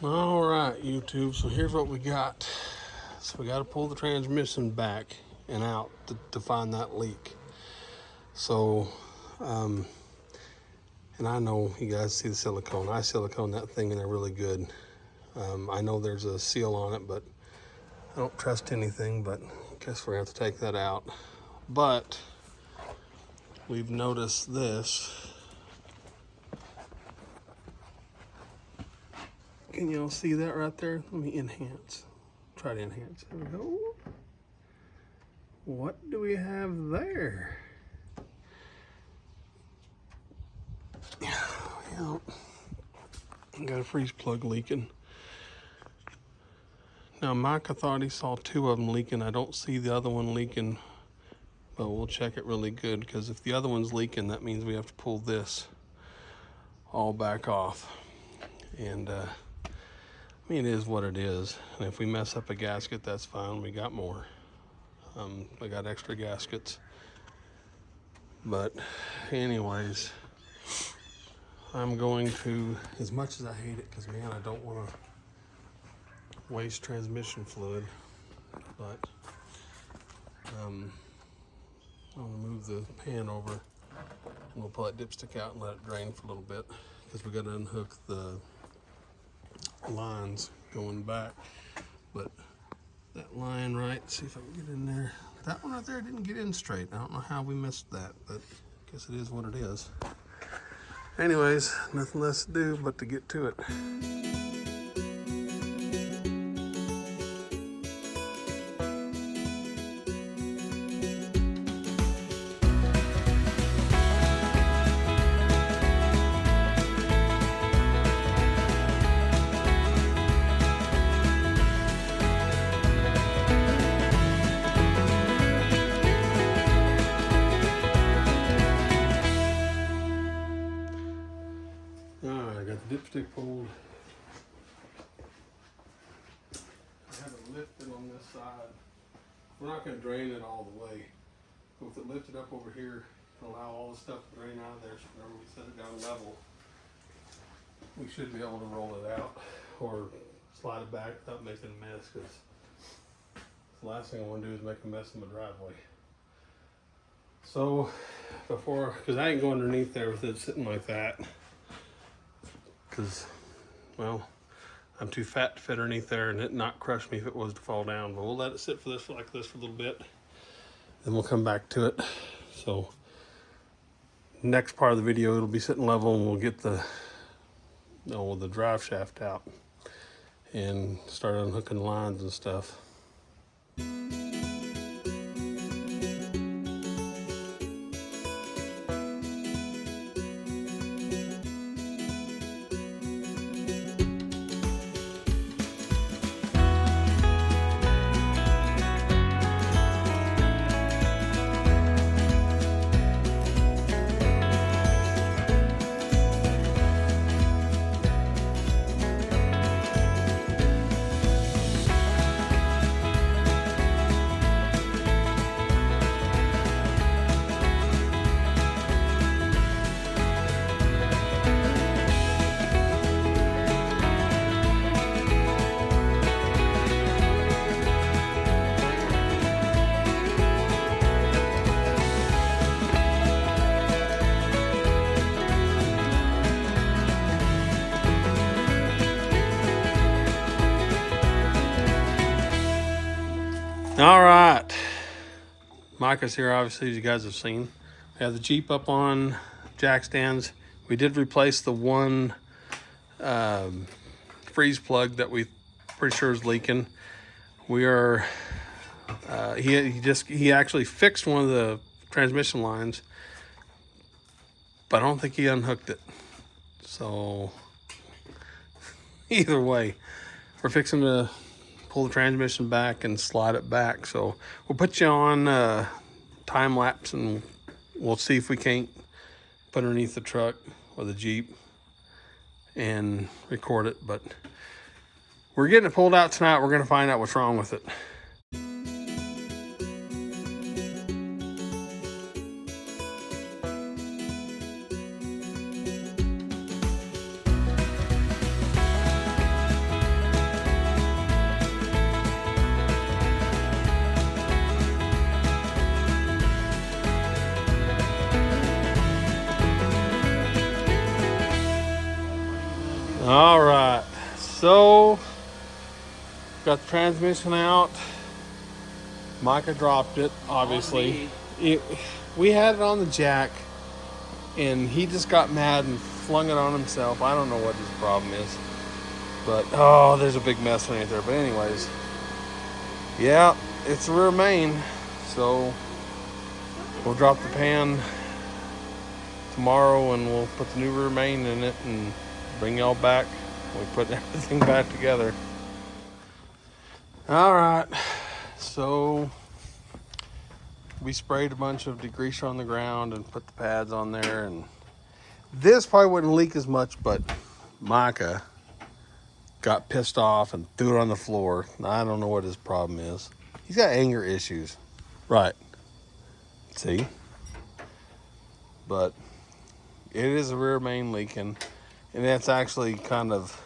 All right, YouTube, so here's what we got. So we got to pull the transmission back and out to find that leak. So, and I know you guys see the silicone. I silicone that thing and they're really good. I know there's a seal on it, but I don't trust anything, but I guess we're gonna have to take that out. But we've noticed this. Can y'all see that right there? Let me enhance. Try to enhance. There we go. What do we have there? Yeah. Got a freeze plug leaking. Now Micah thought he saw two of them leaking. I don't see the other one leaking, but we'll check it really good, because if the other one's leaking, that means we have to pull this all back off. And I mean, it is what it is. And if we mess up a gasket, that's fine. We got more. I got extra gaskets. But anyways, I'm going to, as much as I hate it, because man, I don't want to waste transmission fluid, but I'll move the pan over and we'll pull that dipstick out and let it drain for a little bit, because we got to unhook the lines going back. But that line, right, see if I can get in there. That one right there didn't get in straight. I don't know how we missed that, but I guess it is what it is. Anyways, nothing less to do but to get to it. Dipstick pulled. I have it lifted on this side. We're not going to drain it all the way. But with it lifted up over here, it'll allow all the stuff to drain out of there. So whenever we set it down level, we should be able to roll it out or slide it back without making a mess, because the last thing I want to do is make a mess in my driveway. So because I ain't going underneath there with it sitting like that, because, well, I'm too fat to fit underneath there and it not crush me if it was to fall down. But we'll let it sit for this like this for a little bit, then we'll come back to it. So next part of the video, it'll be sitting level and we'll get the drive shaft out and start unhooking lines and stuff. All right, Micah's here, obviously, as you guys have seen. We have the Jeep up on jack stands. We did replace the one freeze plug that we pretty sure is leaking. We are he actually fixed one of the transmission lines, but I don't think he unhooked it. So either way, we're fixing to pull the transmission back and slide it back. So we'll put you on time lapse and we'll see if we can't put underneath the truck or the Jeep and record it. But we're getting it pulled out tonight. We're going to find out what's wrong with it. All right, so got the transmission out. Micah dropped it, obviously. We had it on the jack, and he just got mad and flung it on himself. I don't know what his problem is, but oh, there's a big mess right there. But anyways, yeah, it's a rear main, so we'll drop the pan tomorrow, and we'll put the new rear main in it and bring y'all back. We put everything back together. All right, so we sprayed a bunch of degreaser on the ground and put the pads on there, and this probably wouldn't leak as much, but Micah got pissed off and threw it on the floor. I don't know what his problem is. He's got anger issues. Right. See? But it is a rear main leaking, and that's actually kind of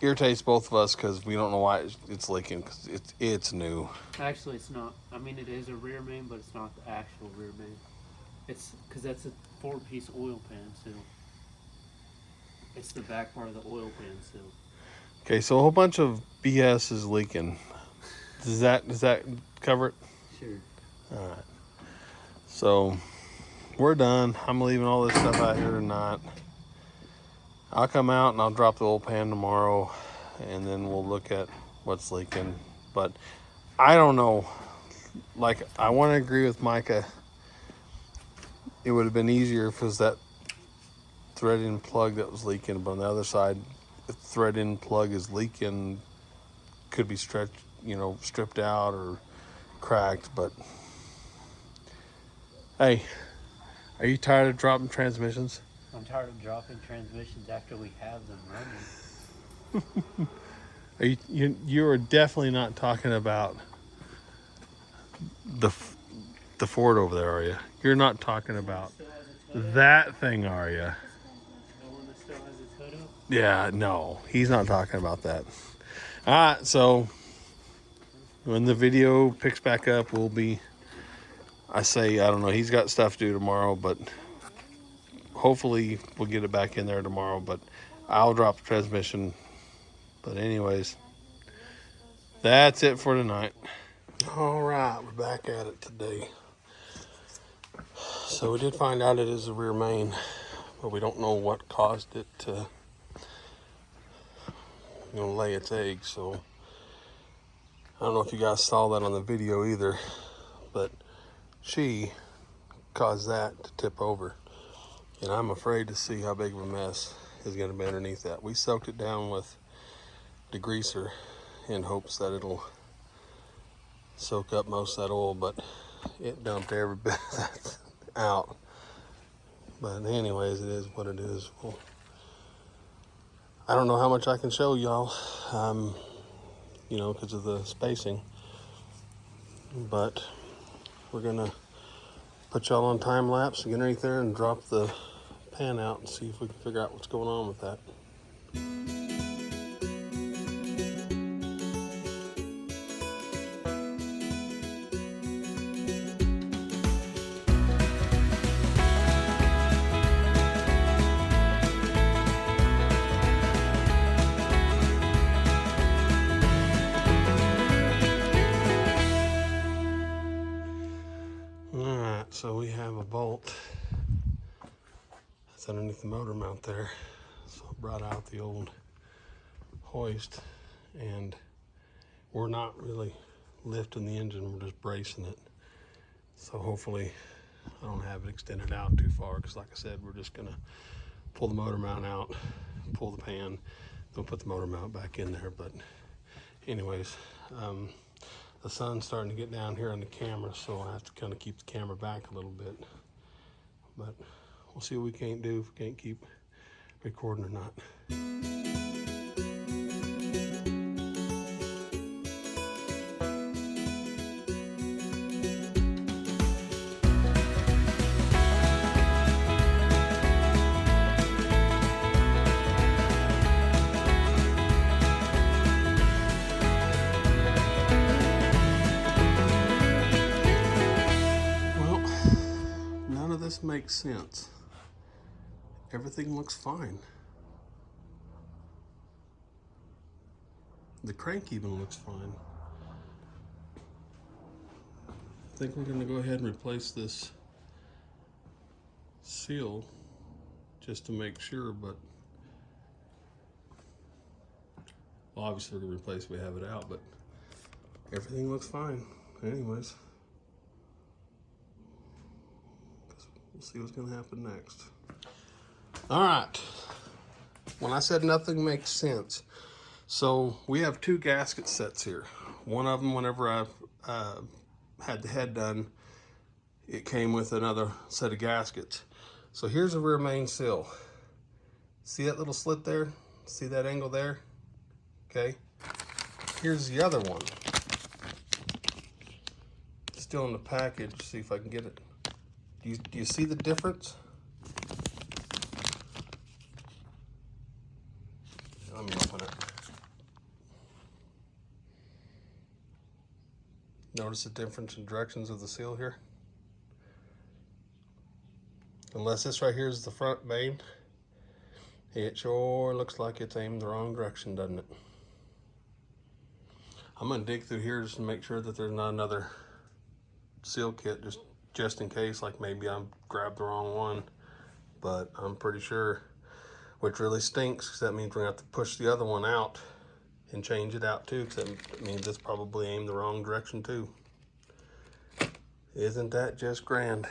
irritates both of us because we don't know why it's leaking, because it's new. Actually, it's not. I mean, it is a rear main, but it's not the actual rear main. It's because that's a 4-piece oil pan seal. It's the back part of the oil pan seal. Okay, so a whole bunch of BS is leaking. Does that cover it? Sure. All right. So we're done. I'm leaving all this stuff out here tonight. I'll come out and I'll drop the oil pan tomorrow, and then we'll look at what's leaking. But I don't know. Like, I want to agree with Micah. It would have been easier if it was that thread-in plug that was leaking, but on the other side, the thread-in plug is leaking, could be stretched, stripped out or cracked. But hey, are you tired of dropping transmissions? I'm tired of dropping transmissions after we have them running. You are definitely not talking about the Ford over there, are you? You're not talking about that thing, are you? The one that still has its hood up? Yeah, no, he's not talking about that. All right, so when the video picks back up, I don't know, he's got stuff to do tomorrow, but hopefully we'll get it back in there tomorrow. But I'll drop the transmission. But anyways, that's it for tonight. All right, we're back at it today. So we did find out it is a rear main, but we don't know what caused it to lay its eggs. So I don't know if you guys saw that on the video either, but she caused that to tip over. And I'm afraid to see how big of a mess is going to be underneath that. We soaked it down with degreaser in hopes that it'll soak up most of that oil, but it dumped every bit of that out. But anyways, it is what it is. Well, I don't know how much I can show y'all, because of the spacing. But we're going to put y'all on time lapse, get underneath there and drop the pan out and see if we can figure out what's going on with that. Alright, so we have a bolt that's underneath the motor mount there. So I brought out the old hoist, and we're not really lifting the engine, we're just bracing it. So hopefully I don't have it extended out too far, because like I said, we're just gonna pull the motor mount out, pull the pan, then put the motor mount back in there. But anyways, the sun's starting to get down here on the camera, so I have to kind of keep the camera back a little bit. But we'll see what we can't do, if we can't keep recording or not. This makes sense. Everything looks fine. The crank even looks fine. I think we're going to go ahead and replace this seal just to make sure, but well, obviously we're going to replace it, we have it out, but everything looks fine. Anyways, we'll see what's going to happen next. All right. When I said nothing makes sense, so we have two gasket sets here. One of them, whenever I had the head done, it came with another set of gaskets. So here's a rear main sill. See that little slit there? See that angle there? Okay. Here's the other one. Still in the package. See if I can get it. Do you see the difference? Let me open it. Notice the difference in directions of the seal here? Unless this right here is the front main, it sure looks like it's aimed the wrong direction, doesn't it? I'm gonna dig through here just to make sure that there's not another seal kit, just in case, like maybe I grabbed the wrong one, but I'm pretty sure, which really stinks because that means we're gonna have to push the other one out and change it out too, because that means it's probably aimed the wrong direction too. Isn't that just grand?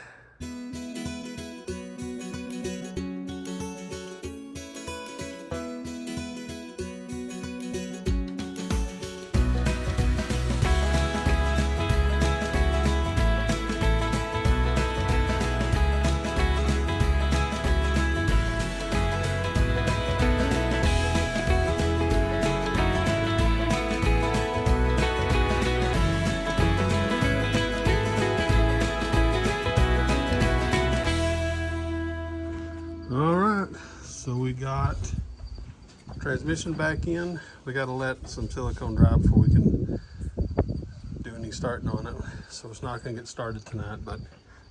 So we got transmission back in. We got to let some silicone dry before we can do any starting on it. So it's not going to get started tonight, but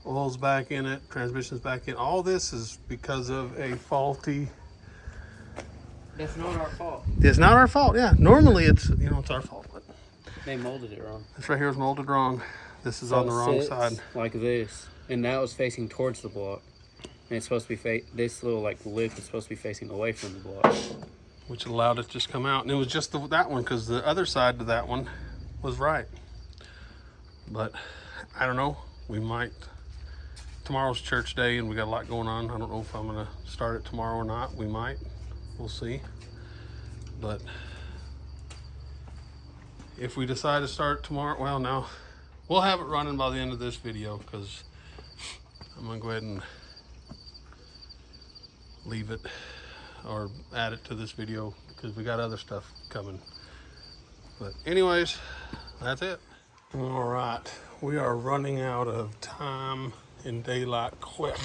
oil's back in it, transmission's back in. All this is because of a faulty... That's not our fault. It's not our fault, yeah. Normally it's, it's our fault, but... They molded it wrong. This right here is molded wrong. This is So on the wrong side. Like this, and that was facing towards the block. And it's supposed to be this little like lip is supposed to be facing away from the block, which allowed it to just come out. And it was just that one, because the other side to that one was right. But I don't know. We might. Tomorrow's church day, and we got a lot going on. I don't know if I'm gonna start it tomorrow or not. We might. We'll see. But if we decide to start tomorrow, well, now we'll have it running by the end of this video, because I'm gonna go ahead and leave it or add it to this video because we got other stuff coming. But anyways, that's it. All right, we are running out of time in daylight quick.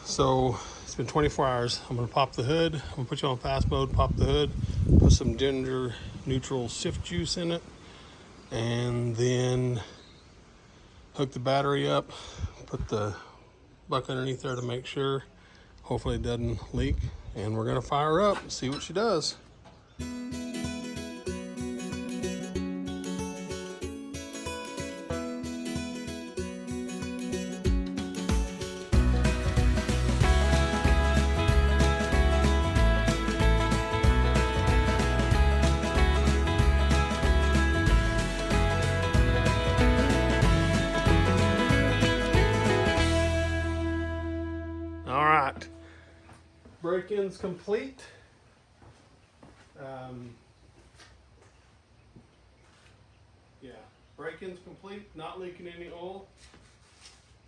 So it's been 24 hours. I'm gonna pop the hood. I'm gonna put you on fast mode, pop the hood, put some ginger neutral sift juice in it, and then hook the battery up, put the bucket underneath there to make sure. Hopefully it doesn't leak, and we're gonna fire her up and see what she does. Break-in's complete. Yeah, break-in's complete, not leaking any oil.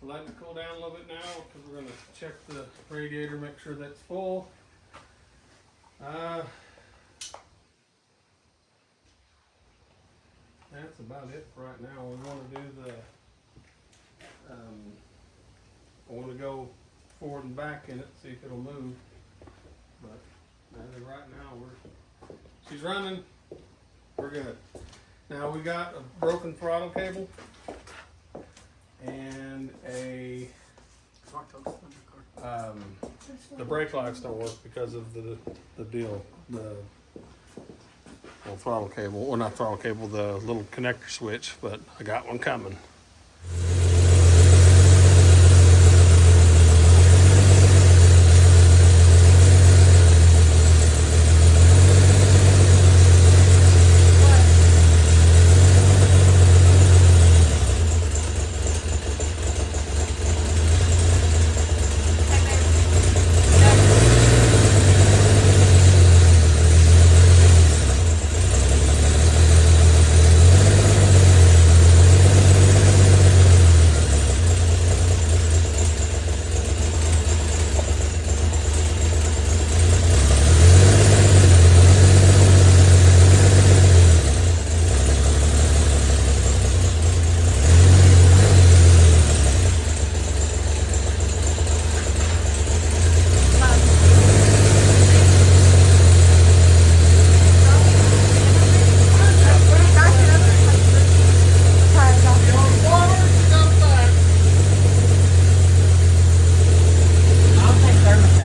We're letting it cool down a little bit now because we're going to check the radiator, make sure that's full. That's about it for right now. We want to do the, I want to go forward and back in it, see if it'll move. But as of right now, she's running. We're good. Now we got a broken throttle cable and the brake lights don't work because of the deal. well, throttle cable, or not throttle cable, the little connector switch, but I got one coming.